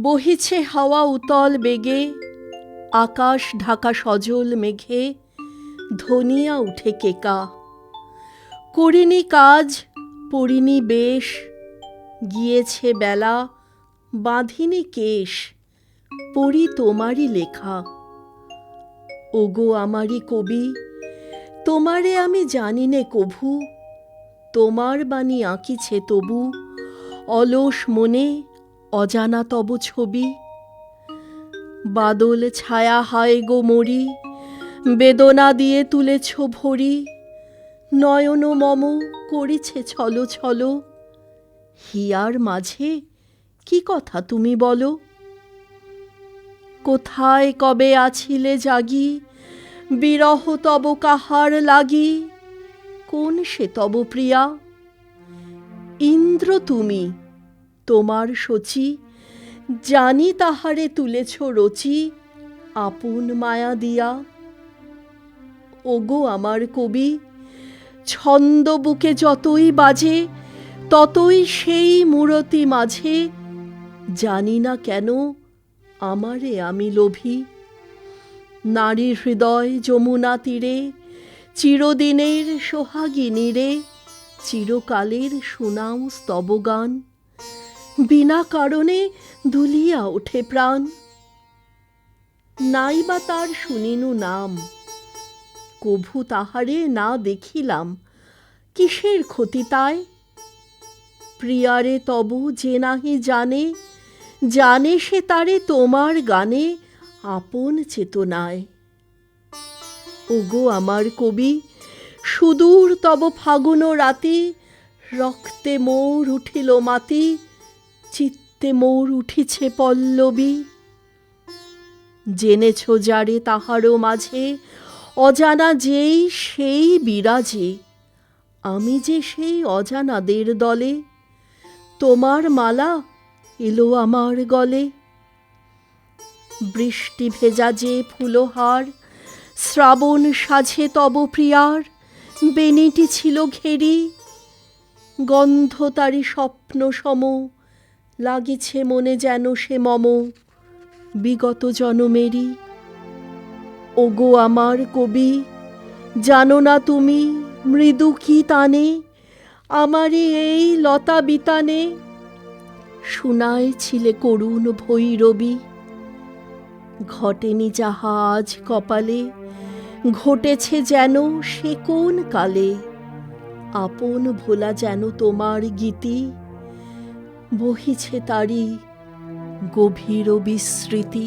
বহিছে হাওয়া উতল বেগে, আকাশ ঢাকা সজল মেঘে, ধনিয়া উঠে কেকা। করিনি কাজ, পরিনি বেশ, গিয়েছে বেলা, বাঁধিনি কেশ, পড়ি তোমারই লেখা। ওগো আমারই কবি, তোমারে আমি জানি নে কভু, তোমার বাণী আঁকিছে তবু অলস মনে অজানা তব ছবি। বাদল ছায়া হায় গো মরি, বেদনা দিয়ে তুলেছ ভরি, নয়ন মম করিছে ছলো ছলো, হিয়ার মাঝে কি কথা তুমি বলো। কোথায় কবে আছিলে জাগি, বিরহ তব কাহার লাগি, কোন সে তব প্রিয়া। ইন্দ্র তুমি, তোমার শচী, জানি তাহারে তুলেছ রচি, আপন মায়া দিয়া। ওগো আমার কবি, ছন্দ বুকে যতই বাজে, ততই সেই মূরতি মাঝে, জানি না কেন আমারে আমি লোভী। নারী হৃদয় যমুনা তীরে, চিরদিনের সোহাগিনী রে, চিরকালের শুনাও স্তবগান, বিনা কারণে দুলিয়া ওঠে প্রাণ। নাই বা তার শুনিনু নাম, কভু তাহারে না দেখিলাম, কিসের ক্ষতি তাই। প্রিয়ারে তবু যে নাহি জানে, জানে সে তারে তোমার গানে আপন চেতনায়। ওগো আমার কবি, সুদূর তব ফাগুন রাতি, রক্তে মোর উঠিল মাতি, চিত্তে মোর উঠিছে পল্লবী। জেনেছ যারে তাহারও মাঝে, অজানা যেই সেই বিরাজে, আমি যে সেই অজানাদের দলে, তোমার মালা এলো আমার গলে। বৃষ্টি ভেজা যে ফুলহার, শ্রাবণ সাঝে তব প্রিয়ার, বেনিটি ছিল ঘেরি, গন্ধ তারি স্বপ্ন সম, লাগিছে মনে যেন সে মম বিগত জনমেরি। ওগো আমার কবি, জানো না তুমি মৃদু কি টানে, আমারই এই লতা বিতানে শুনায় ছিলে করুণ ভৈরবী। ঘটেনি যাহা আজ কপালে, ঘটেছে যেন সে কোন কালে, আপন ভোলা যেন তোমার গীতি, বহিছে তারি গভীর বিস্মৃতি।